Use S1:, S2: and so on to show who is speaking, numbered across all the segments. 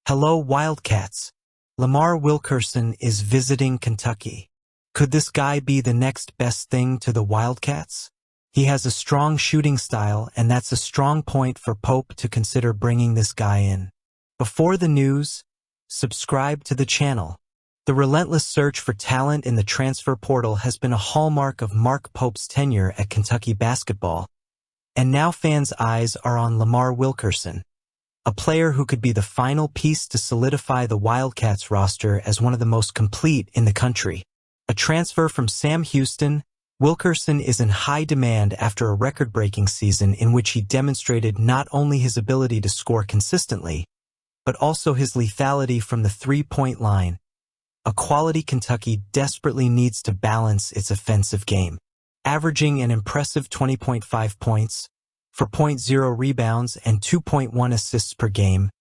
S1: Hello, Wildcats. Lamar Wilkerson is visiting Kentucky. Could this guy be the next best thing to the Wildcats? He has a strong shooting style, and that's a strong point for Pope to consider bringing this guy in. Before the news, subscribe to the channel. The relentless search for talent in the transfer portal has been a hallmark of Mark Pope's tenure at Kentucky basketball, and now fans' eyes are on Lamar Wilkerson, a player who could be the final piece to solidify the Wildcats roster as one of the most complete in the country. A transfer from Sam Houston, Wilkerson is in high demand after a record-breaking season in which he demonstrated not only his ability to score consistently, but also his lethality from the three-point line, a quality Kentucky desperately needs to balance its offensive game. Averaging an impressive 20.5 points, 4.0 rebounds, and 2.1 assists per game,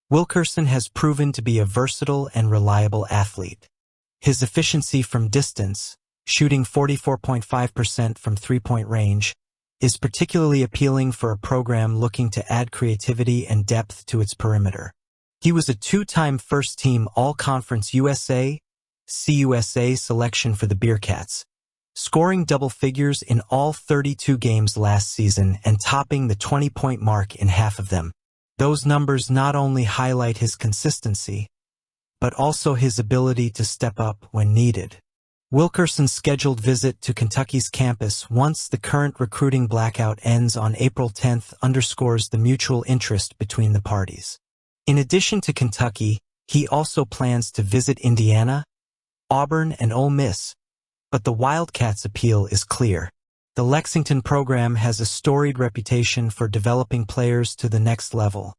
S1: Wilkerson has proven to be a versatile and reliable athlete. His efficiency from distance, shooting 44.5% from three-point range, is particularly appealing for a program looking to add creativity and depth to its perimeter. He was a two-time first-team All-Conference USA, CUSA selection for the Bearcats, scoring double figures in all 32 games last season and topping the 20-point mark in half of them. Those numbers not only highlight his consistency, but also his ability to step up when needed. Wilkerson's scheduled visit to Kentucky's campus once the current recruiting blackout ends on April 10th underscores the mutual interest between the parties. In addition to Kentucky, he also plans to visit Indiana, Auburn, and Ole Miss, but the Wildcats' appeal is clear. The Lexington program has a storied reputation for developing players to the next level,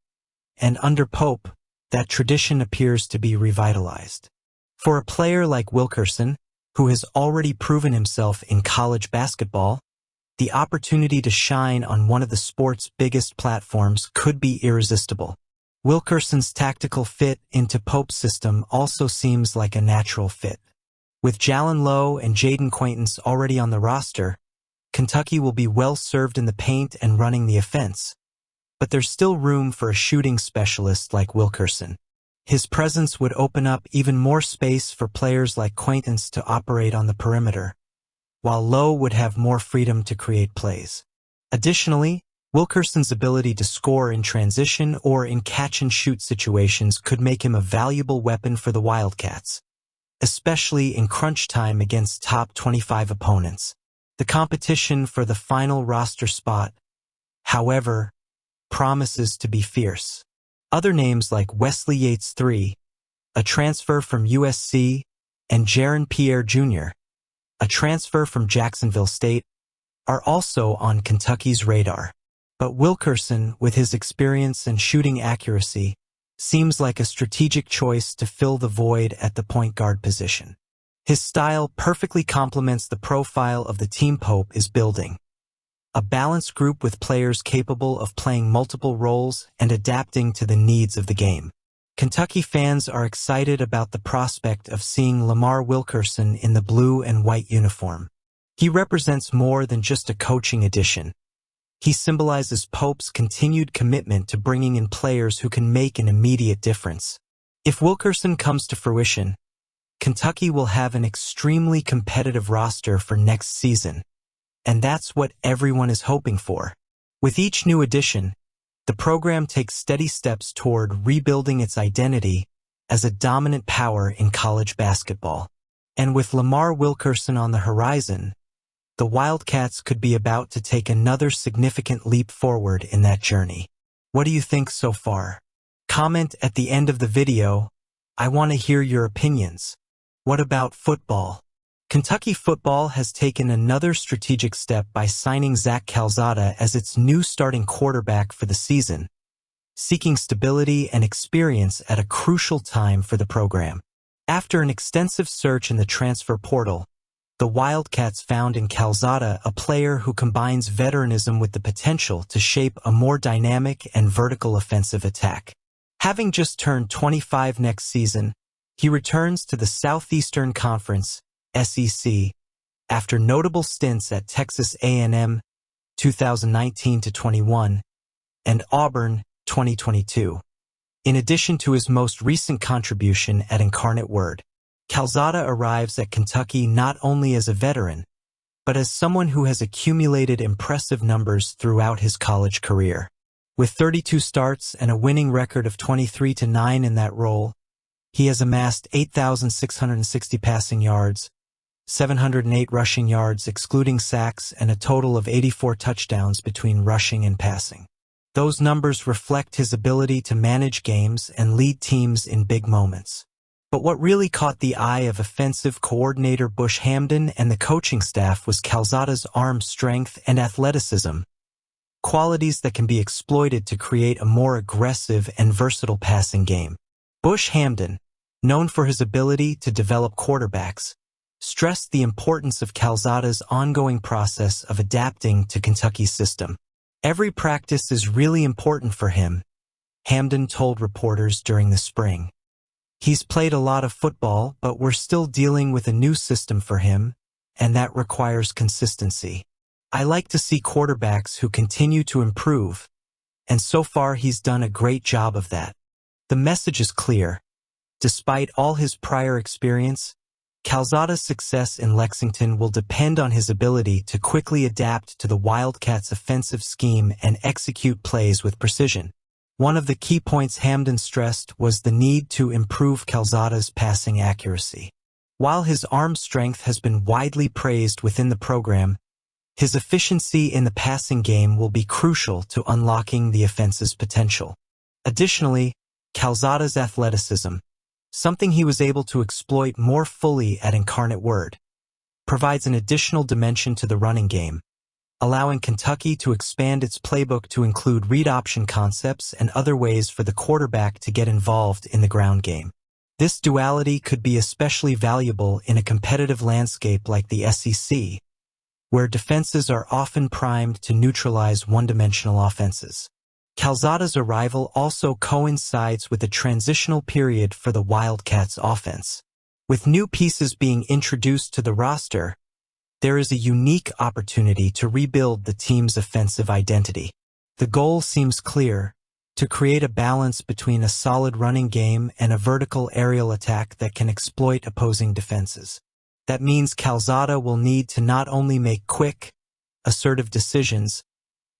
S1: and under Pope, that tradition appears to be revitalized. For a player like Wilkerson, who has already proven himself in college basketball, the opportunity to shine on one of the sport's biggest platforms could be irresistible. Wilkerson's tactical fit into Pope's system also seems like a natural fit. With Jalen Lowe and Jaden Quaintance already on the roster, Kentucky will be well served in the paint and running the offense. But there's still room for a shooting specialist like Wilkerson. His presence would open up even more space for players like Quaintance to operate on the perimeter, while Lowe would have more freedom to create plays. Additionally, Wilkerson's ability to score in transition or in catch-and-shoot situations could make him a valuable weapon for the Wildcats, especially in crunch time against top 25 opponents. The competition for the final roster spot, however, promises to be fierce. Other names like Wesley Yates III, a transfer from USC, and Jaron Pierre Jr., a transfer from Jacksonville State, are also on Kentucky's radar. But Wilkerson, with his experience and shooting accuracy, seems like a strategic choice to fill the void at the point guard position. His style perfectly complements the profile of the team Pope is building. A balanced group with players capable of playing multiple roles and adapting to the needs of the game. Kentucky fans are excited about the prospect of seeing Lamar Wilkerson in the blue and white uniform. He represents more than just a coaching addition. He symbolizes Pope's continued commitment to bringing in players who can make an immediate difference. If Wilkerson comes to fruition, Kentucky will have an extremely competitive roster for next season, and that's what everyone is hoping for. With each new addition, the program takes steady steps toward rebuilding its identity as a dominant power in college basketball. And with Lamar Wilkerson on the horizon, the Wildcats could be about to take another significant leap forward in that journey. What do you think so far? Comment at the end of the video. I want to hear your opinions. What about football? Kentucky football has taken another strategic step by signing Zach Calzada as its new starting quarterback for the season, seeking stability and experience at a crucial time for the program. After an extensive search in the transfer portal, the Wildcats found in Calzada a player who combines veteranism with the potential to shape a more dynamic and vertical offensive attack. Having just turned 25 next season, he returns to the Southeastern Conference, SEC, after notable stints at Texas A&M 2019-21 and Auburn 2022. In addition to his most recent contribution at Incarnate Word, Calzada arrives at Kentucky not only as a veteran, but as someone who has accumulated impressive numbers throughout his college career. With 32 starts and a winning record of 23-9 in that role, he has amassed 8,660 passing yards, 708 rushing yards excluding sacks, and a total of 84 touchdowns between rushing and passing. Those numbers reflect his ability to manage games and lead teams in big moments. But what really caught the eye of offensive coordinator Bush Hamdan and the coaching staff was Calzada's arm strength and athleticism, qualities that can be exploited to create a more aggressive and versatile passing game. Bush Hamdan, known for his ability to develop quarterbacks, stressed the importance of Calzada's ongoing process of adapting to Kentucky's system. Every practice is really important for him, Hamdan told reporters during the spring. He's played a lot of football, but we're still dealing with a new system for him, and that requires consistency. I like to see quarterbacks who continue to improve, and so far he's done a great job of that. The message is clear. Despite all his prior experience, Calzada's success in Lexington will depend on his ability to quickly adapt to the Wildcats' offensive scheme and execute plays with precision. One of the key points Hamdan stressed was the need to improve Calzada's passing accuracy. While his arm strength has been widely praised within the program, his efficiency in the passing game will be crucial to unlocking the offense's potential. Additionally, Calzada's athleticism, something he was able to exploit more fully at Incarnate Word, provides an additional dimension to the running game, allowing Kentucky to expand its playbook to include read option concepts and other ways for the quarterback to get involved in the ground game. This duality could be especially valuable in a competitive landscape like the SEC, where defenses are often primed to neutralize one-dimensional offenses. Calzada's arrival also coincides with a transitional period for the Wildcats' offense. With new pieces being introduced to the roster, there is a unique opportunity to rebuild the team's offensive identity. The goal seems clear: to create a balance between a solid running game and a vertical aerial attack that can exploit opposing defenses. That means Calzada will need to not only make quick, assertive decisions,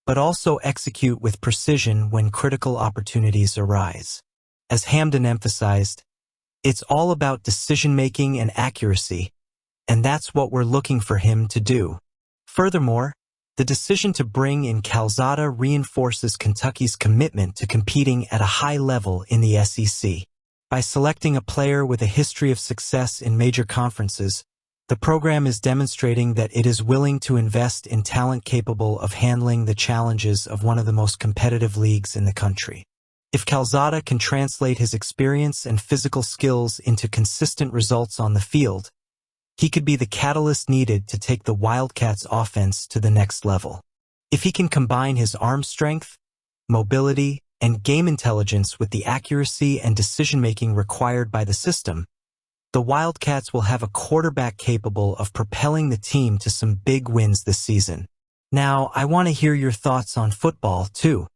S1: but also execute with precision when critical opportunities arise. As Hamdan emphasized, it's all about decision-making and accuracy, and that's what we're looking for him to do. Furthermore, the decision to bring in Calzada reinforces Kentucky's commitment to competing at a high level in the SEC. By selecting a player with a history of success in major conferences, the program is demonstrating that it is willing to invest in talent capable of handling the challenges of one of the most competitive leagues in the country. If Calzada can translate his experience and physical skills into consistent results on the field, he could be the catalyst needed to take the Wildcats' offense to the next level. If he can combine his arm strength, mobility, and game intelligence with the accuracy and decision-making required by the system, the Wildcats will have a quarterback capable of propelling the team to some big wins this season. Now, I want to hear your thoughts on football, too.